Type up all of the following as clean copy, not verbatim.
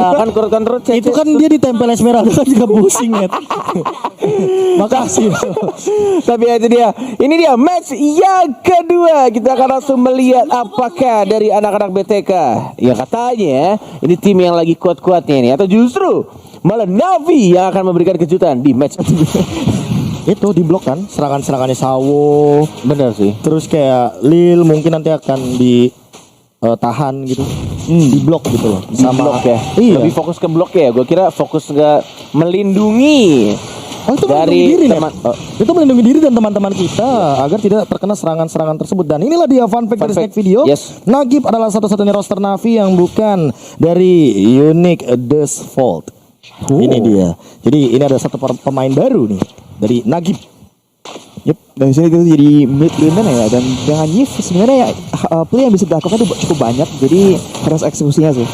Kan kurut Itu kan dia ditempel Esmeralda kan juga pusing ya. Makasih. Tapi itu dia. Ini dia match yang kedua. Kita akan langsung melihat apakah dari anak-anak BTK. Ya katanya ini tim yang lagi kuat-kuatnya ini, atau justru malah Navi yang akan memberikan kejutan di match. Itu di blok kan serangan-serangannya Sawo. Benar sih. Terus kayak Lil mungkin nanti akan tahan gitu. Di blok gitu loh. Sama blok ya. Iya. Lebih fokus ke blok ya. Gue kira fokus nggak melindungi. Itu dari melindungi diri teman. Itu melindungi diri dan teman-teman kita agar tidak terkena serangan-serangan tersebut. Dan inilah dia fun fact dari snack video. Yes. Nagib adalah satu-satunya roster Navi yang bukan dari Unique Default. Ini dia. Jadi ini ada satu pemain baru nih dari Nagib. Yep, dari sini kita jadi mid laner ya, dan dengan Yif sebenarnya ya, play yang bisa dilakukan itu cukup banyak, jadi harus eksekusinya sih.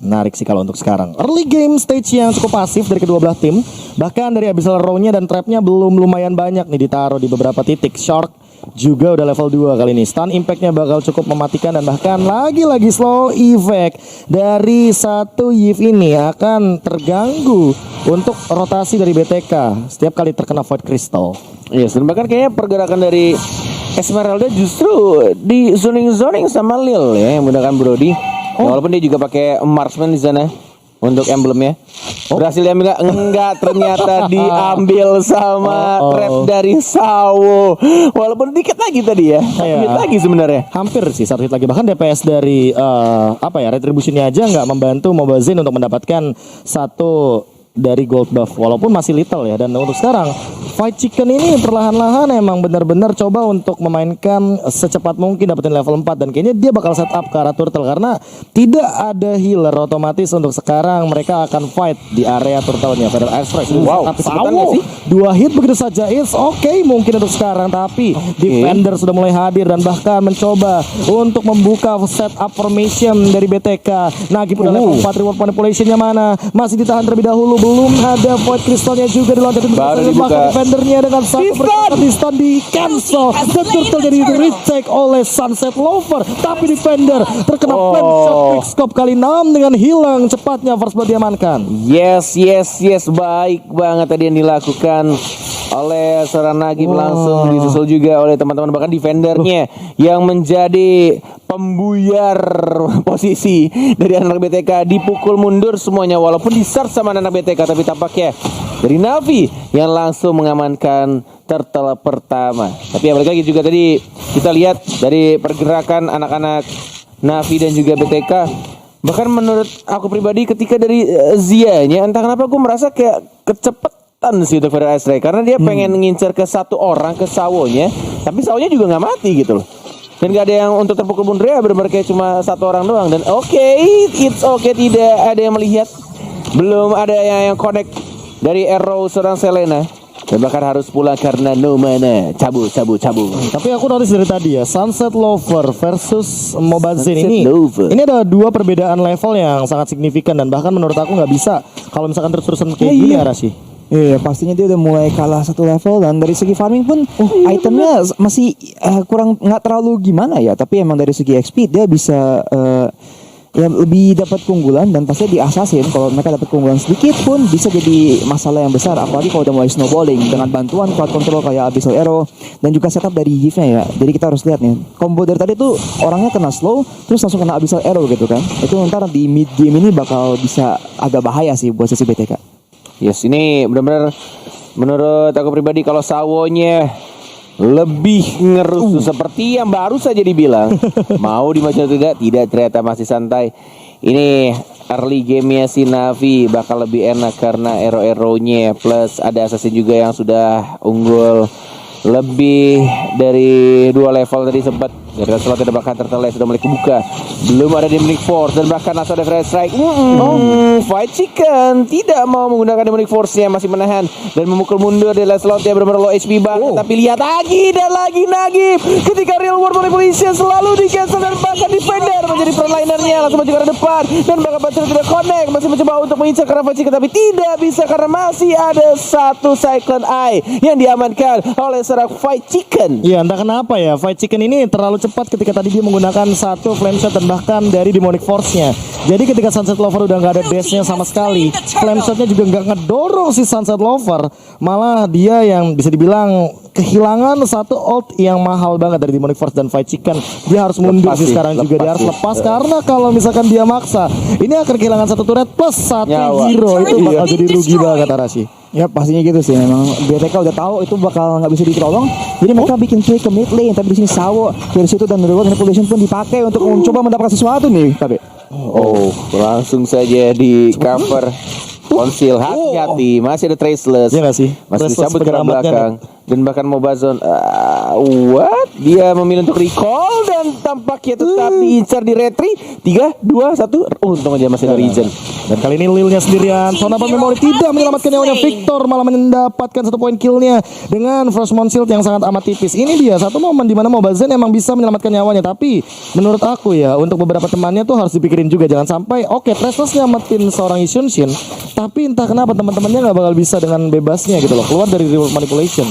Menarik sih kalau untuk sekarang. Early game stage yang cukup pasif dari kedua belah tim. Bahkan dari Abyssal Row-nya dan trapnya belum lumayan banyak nih ditaruh di beberapa titik. Shark juga udah level 2 kali ini. Stun impact-nya bakal cukup mematikan, dan bahkan lagi-lagi slow effect dari satu Yif ini akan terganggu untuk rotasi dari BTK setiap kali terkena Void Crystal. Yes, dan bahkan kayaknya pergerakan dari Esmeralda justru di zoning sama Lil ya, yang menggunakan Brody. Walaupun dia juga pakai marksman di sana untuk emblemnya. Berhasil diambil enggak, ternyata diambil sama trap dari Sawo. Walaupun dikit lagi tadi ya. Dikit lagi sebenarnya. Hampir sih satu hit lagi. Bahkan DPS dari Retribution-nya aja nggak membantu Mobazin untuk mendapatkan satu dari gold buff, walaupun masih little ya. Dan untuk sekarang Fight Chicken ini perlahan-lahan emang benar-benar coba untuk memainkan secepat mungkin dapetin level 4, dan kayaknya dia bakal set up ke arah turtle karena tidak ada healer. Otomatis untuk sekarang mereka akan fight di area turtle-nya. Feather Airstrike. Wow, tapi Sawo sih 2 hit begitu saja. It's okay mungkin untuk sekarang, tapi defender sudah mulai hadir dan bahkan mencoba untuk membuka setup formation dari BTK. Nagib udah level 4, reward manipulation-nya mana? Masih ditahan terlebih dahulu. Belum ada Void Crystal-nya juga dilontarin. Baru dibuka. Defendernya dengan satu berkata di stun di cancel. Dan turtle jadi retake oleh Sunset Lover. Tapi defender terkena plant shot quickscope kali 6 dengan hilang cepatnya. First blood diamankan. Yes. Baik banget tadi yang dilakukan oleh seorang Nagib. Langsung disusul juga oleh teman-teman, bahkan defendernya yang menjadi pembuyar posisi dari anak BTK dipukul mundur semuanya, walaupun di-search sama anak BTK, tapi tampaknya dari Navi yang langsung mengamankan turtle pertama. Tapi ya balik lagi juga tadi kita lihat dari pergerakan anak-anak Navi dan juga BTK. Bahkan menurut aku pribadi ketika dari Zia-nya, entah kenapa gue merasa kayak kecepatan sih untuk Feather Airstrike, karena dia pengen ngincer ke satu orang, ke Sawo-nya, tapi Sawo-nya juga nggak mati gitu loh. Dan gak ada yang untuk terpukul mundur ya, benar-benar kayak cuma satu orang doang. Dan it's okay, tidak ada yang melihat. Belum ada yang connect dari arrow seorang Selena. Dan bahkan harus pulang karena no mana. Cabut. Tapi aku notice dari tadi ya, Sunset Lover versus Mobazin Sunset ini Lover. Ini ada dua perbedaan level yang sangat signifikan, dan bahkan menurut aku nggak bisa kalau misalkan terus-terusan kayak gini ya Rashi. Iya, pastinya dia udah mulai kalah satu level, dan dari segi farming pun itemnya masih kurang, nggak terlalu gimana ya, tapi emang dari segi XP dia bisa ya lebih dapat keunggulan, dan pasti di assassin kalau mereka dapat keunggulan sedikit pun bisa jadi masalah yang besar, apalagi kalau udah mulai snowballing dengan bantuan crowd control kayak Abyssal Arrow dan juga setup dari Yif-nya ya. Jadi kita harus lihat nih, combo dari tadi tuh orangnya kena slow terus langsung kena Abyssal Arrow gitu kan. Itu ntar di mid game ini bakal bisa agak bahaya sih buat sisi BTK. Yes, ini benar-benar menurut aku pribadi kalau Sawo-nya lebih ngerusuh seperti yang baru saja dibilang. Mau dibaca tidak ternyata masih santai. Ini early game-nya si Navi bakal lebih enak karena arrow-nya plus ada assassin juga yang sudah unggul lebih dari 2 level tadi sempat. Garuda slot dan bahkan turtle sudah mulai kebuka. Belum ada Demonic Force dan bahkan langsung ada Feather Strike. Fight Chicken tidak mau menggunakan Demonic Force-nya, masih menahan dan memukul mundur dari slot yang benar-benar low HP banget. Tapi lihat lagi dan lagi Nagib ketika real world manipulation selalu di cancel, dan bahkan defender menjadi frontlinernya langsung maju ke arah depan, dan bahkan Bachelor tidak connect, masih mencoba untuk mengincar karena Fight Chicken tapi tidak bisa karena masih ada satu Cyclone Eye yang diamankan oleh seorang Fight Chicken. Iya, entah kenapa ya Fight Chicken ini terlalu cepat ketika tadi dia menggunakan satu flame shot dan bahkan dari demonic force-nya. Jadi ketika Sunset Lover udah nggak ada dash-nya sama sekali, flame shot-nya juga nggak ngedorong si Sunset Lover, malah dia yang bisa dibilang kehilangan satu ult yang mahal banget dari demonic force dan fight chicken. Dia harus mundur sih sekarang juga, dia harus lepas karena kalau misalkan dia maksa, ini akan kehilangan satu turret plus satu hero, itu bakal jadi rugi banget Arashi. Ya pastinya gitu sih, memang BTK udah tahu itu bakal nggak bisa ditolong, jadi mereka bikin play ke mid lane. Tapi di sini Sawo dari situ dan reward manipulation pun dipakai untuk mencoba mendapatkan sesuatu nih, Tabe. Oh, langsung saja di cover konsil. Hati-hati, masih ada Traceless. Iya nggak sih? Masih Traceless disambut ke belakang. Dan bahkan Mobazon, what? Dia memilih untuk recall dan tampaknya tetap diincar di retri. 3, 2, 1. Untung aja masih ada regen. Dan kali ini Lilnya sendirian. Sonapa Memory tidak menyelamatkan nyawanya Victor, malah mendapatkan 1 poin killnya dengan Frostmourne Shield yang sangat amat tipis. Ini dia satu momen di mana Mobazon emang bisa menyelamatkan nyawanya, tapi menurut aku ya untuk beberapa temannya tuh harus dipikirin juga, jangan sampai Traceless nyelamatin seorang Isunshin, tapi entah kenapa teman-temannya nggak bakal bisa dengan bebasnya gitu loh keluar dari reward manipulation.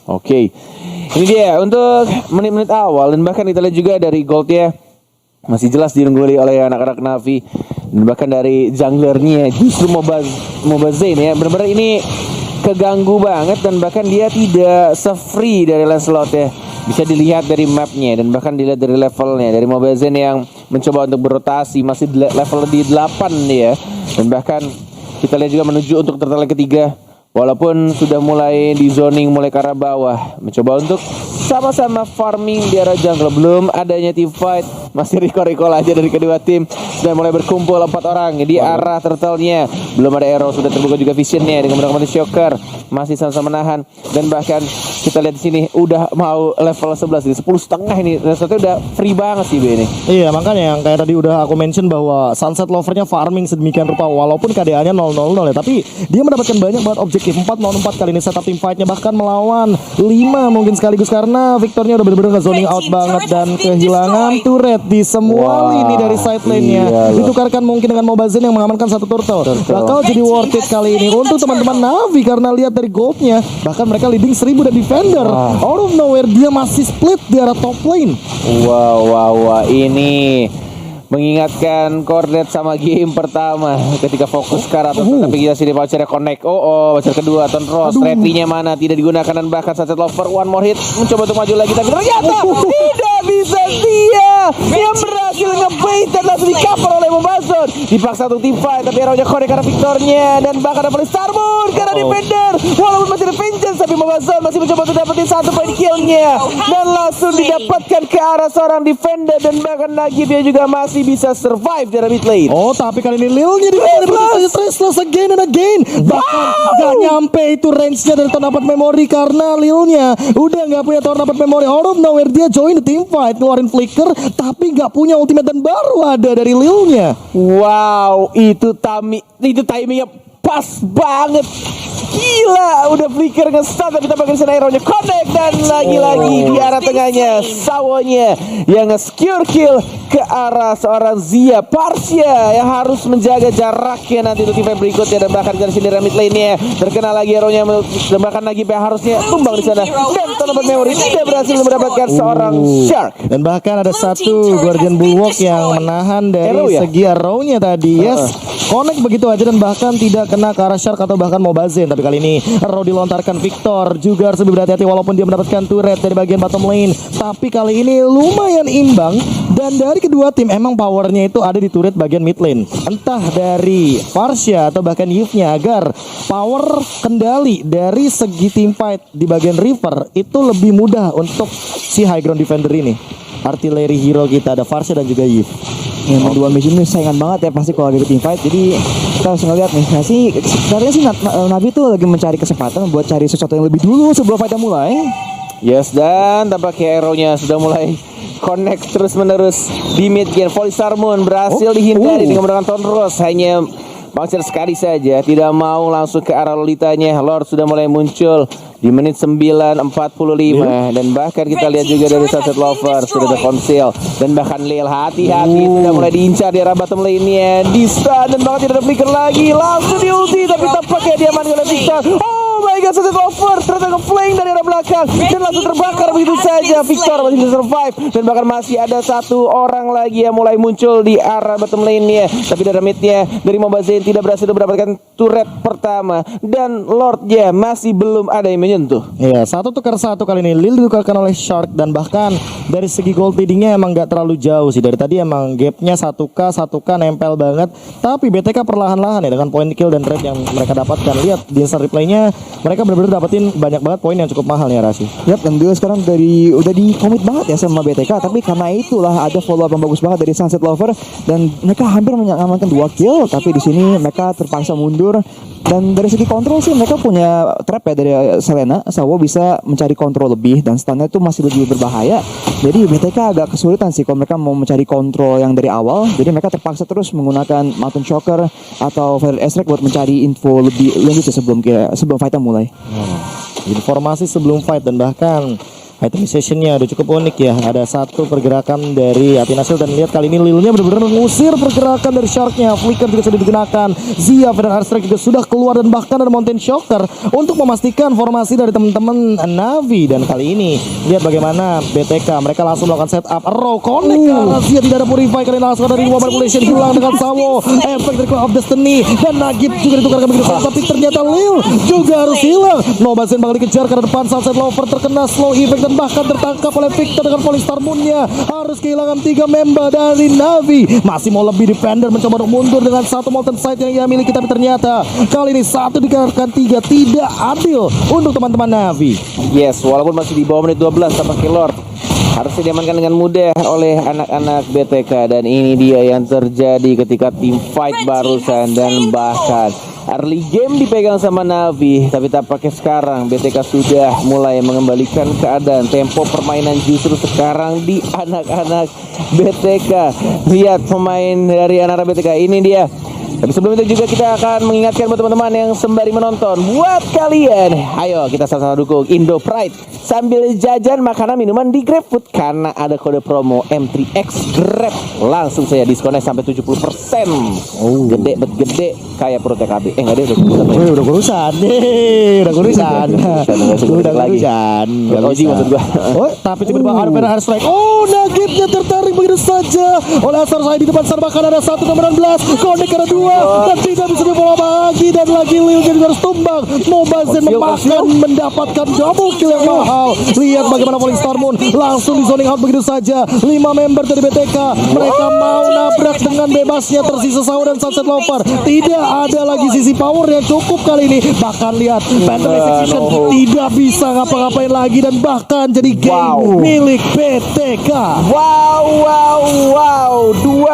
Oke, ini dia untuk menit-menit awal. Dan bahkan kita lihat juga dari goldnya masih jelas diungguli oleh anak-anak Navi. Dan bahkan dari junglernya justru Mobazane ya, benar-benar ini keganggu banget. Dan bahkan dia tidak se-free dari Lancelot ya, bisa dilihat dari mapnya. Dan bahkan dilihat dari levelnya, dari Mobazane yang mencoba untuk berotasi, masih level di 8 dia. Dan bahkan kita lihat juga menuju untuk turtle ketiga, walaupun sudah mulai di zoning, mulai ke arah bawah, mencoba untuk sama-sama farming di arah jungle. Belum adanya team fight, masih recall aja dari kedua tim. Sudah mulai berkumpul 4 orang di arah turtle-nya. Belum ada arrow, sudah terbuka juga vision-nya dengan menggunakan shocker. Masih sama-sama menahan. Dan bahkan kita lihat di sini udah mau level 11 di 10,5 ini. Resotnya udah free banget sih B ini. Iya, makanya yang kayak tadi udah aku mention bahwa Sunset Lover-nya farming sedemikian rupa, walaupun KDA-nya 0-0 ya, tapi dia mendapatkan banyak banget objektif. 4-4 kali ini setup tim fight-nya, bahkan melawan 5 mungkin sekaligus karena Victornya udah bener-bener nge-zoning out banget dan kehilangan turret di semua lini dari side lane-nya. Ditukarkan mungkin dengan Mobazane yang mengamankan satu turtle. Bakal jadi worth it kali ini untuk teman-teman Navi karena lihat dari goldnya, bahkan mereka leading 1000 dan defender. Out of nowhere dia masih split di arah top lane. Wow, ini mengingatkan Cornet sama game pertama ketika fokus ke arah atas, tapi kita sini vouchernya connect. Voucher kedua Ton Ross, retrinya mana tidak digunakan, dan bahkan Sunset Lover one more hit mencoba untuk maju lagi, tapi ternyata tidak bisa. Dia berhasil nge-bait dan langsung di cover oleh Mobazon. Dipaksa untuk team fight, tapi arrow-nya connect karena Victornya, dan bahkan ada Starmoon karena defender. Walaupun masih ada vengeance, tapi Mobazon masih mencoba untuk dapetin 1 poin killnya, dan langsung didapatkan ke arah seorang defender, dan bahkan lagi dia juga masih bisa survive dari mid lane. Tapi kali ini Lilnya di Traceless again and again. Bahkan gak nyampe itu range-nya dari Torn Apart Memory karena Lilnya udah gak punya Torn Apart Memory. Out of nowhere dia join the team fight, ngeluarin flicker, tapi gak punya ultimate dan baru ada dari Lilnya. Wow, itu timingnya pas banget. Gila, udah flicker nge-stun, tapi tampaknya disana hero-nya connect, dan lagi-lagi di arah tengahnya Sawonya yang nge-secure kill ke arah seorang Zia Parsia yang harus menjaga jaraknya nanti untuk event berikutnya. Dan bahkan dari sini mid lane-nya terkena lagi hero-nya, dan bahkan lagi harusnya tumbang di sana, dan Torn Apart Memory tidak berhasil mendapatkan seorang Shark. Dan bahkan ada satu Guardian Bulwark yang menahan dari segi arrow-nya tadi. Connect begitu aja dan bahkan tidak kena ke arah Shark atau bahkan Mobazane. Tapi kali ini arrow dilontarkan, Victor juga harus lebih berhati-hati walaupun dia mendapatkan turret dari bagian bottom lane. Tapi kali ini lumayan imbang, dan dari kedua tim emang powernya itu ada di turret bagian mid lane. Entah dari Parsia atau bahkan Yves-nya, agar power kendali dari segi team fight di bagian river itu lebih mudah untuk si high ground defender ini. Artillery hero kita ada Parsia dan juga Yves. Yang dua mission ini saingan banget ya pasti kalau lagi team fight. Jadi kita harus ngeliat nih. Sebenarnya sih Navi tuh lagi mencari kesempatan buat cari sesuatu yang lebih dulu sebelum fightnya mulai. Yes, dan tampaknya arrow-nya sudah mulai connect terus menerus di mid game. Volley Starmoon berhasil dihindari dengan menggunakan Torn Ross. Hanya bouncer sekali saja, tidak mau langsung ke arah Lolitanya. Lord sudah mulai muncul di menit 9:45, dan bahkan kita lihat juga dari Sunset Lover sudah ada konsil, dan bahkan Lil hati-hati sudah mulai diincar di arah bottom lane-nya, di stun, dan bahkan tidak ada flicker lagi, langsung di ulti, tapi tampaknya dia mati oleh Victor. my god, Sunset Lover ternyata nge-flank dari arah belakang dan langsung terbakar begitu saja. Victor masih bisa survive dan bahkan masih ada satu orang lagi yang mulai muncul di arah bottom lane-nya. Tapi dari mid-nya dari Mobazane tidak berhasil mendapatkan turret pertama dan Lord-nya masih belum ada yang menyentuh. Iya, 1 tukar 1 kali ini Lil ditukarkan oleh Shark dan bahkan dari segi gold leadingnya emang gak terlalu jauh sih. Dari tadi emang gapnya 1k nempel banget. Tapi BTK perlahan-lahan ya dengan point kill dan trade yang mereka dapatkan. Lihat di instant replaynya mereka benar-benar dapetin banyak banget poin yang cukup mahal nih Rasi. Yap, dan dia sekarang udah di komit banget ya sama BTK, tapi karena itulah ada follow up yang bagus banget dari Sunset Lover dan mereka hampir mengamankan 2 kill, tapi di sini mereka terpaksa mundur. Dan dari segi kontrol sih mereka punya trap ya dari Selena. Sawo bisa mencari kontrol lebih dan stunnya itu masih lebih berbahaya. Jadi BTK agak kesulitan sih kalau mereka mau mencari kontrol yang dari awal. Jadi mereka terpaksa terus menggunakan Mountain Shocker atau Fire Airstrike buat mencari info lebih lanjut sebelum fight mulai. Informasi sebelum fight dan bahkan itemization-nya udah cukup unik ya. Ada satu pergerakan dari Atinasil dan lihat kali ini Lilnya benar-benar mengusir pergerakan dari Shark-nya. Flicker juga sudah digunakan. Zia dan Airstrike juga sudah keluar dan bahkan ada Mountain Shocker untuk memastikan formasi dari teman-teman Navi. Dan kali ini lihat bagaimana BTK mereka langsung melakukan setup Arrow connect ke arah Zia, tidak ada Purify kali ini langsung dari War Manipulation hilang dengan Sawo. Efek dari Cloud of Destiny dan Nagib juga ditukarkan begitu saja, tapi ternyata Lil juga harus hilang. Mobazane bakal dikejar ke depan. Sunset Lover terkena slow effect dan bahkan tertangkap oleh Victor dengan Polystar Moon-nya. Harus kehilangan 3 member dari Navi. Masih mau lebih defender mencoba untuk mundur dengan satu Molten Sight yang ia miliki, tapi ternyata kali ini 1 dikatakan 3 tidak adil untuk teman-teman Navi. Yes, walaupun masih di bawah menit 12 tanpa Lord harusnya diamankan dengan mudah oleh anak-anak BTK. Dan ini dia yang terjadi ketika tim fight barusan dan bahkan early game dipegang sama Navi. Tapi tampaknya sekarang BTK sudah mulai mengembalikan keadaan. Tempo permainan justru sekarang di anak-anak BTK. Lihat pemain dari anak-anak BTK ini dia. Tapi sebelum itu juga kita akan mengingatkan buat teman-teman yang sembari menonton, buat kalian, ayo kita sama-sama dukung Indo Pride sambil jajan makanan minuman di GrabFood karena ada kode promo M3X Grab. Langsung saya diskonnya sampai 70%. Gede bet gede kayak perut TKB. Enggak deh, Udah kurusan deh, udah kurusan. Gak Oji maksud gua. Oh, tapi tiba-tiba ada Airstrike. Oh, Nagibnya tertarik begitu saja oleh Asar saya di depan sana, bahkan ada 1 nomor 16 connect karena 2 dan tidak bisa dibawa lagi dan lagi Lil jadi harus tumbang. Mobazane mendapatkan double kill yang mahal. Lihat bagaimana Falling Star Moon langsung di zoning out begitu saja. 5 member dari BTK mereka mau nabrak dengan bebasnya. Tersisa Sawo dan Sunset Lover. Tidak ada lagi sisi power yang cukup kali ini. Bahkan lihat Phantom Execution tidak bisa ngapa-ngapain lagi dan bahkan jadi game milik BTK. Wow, 2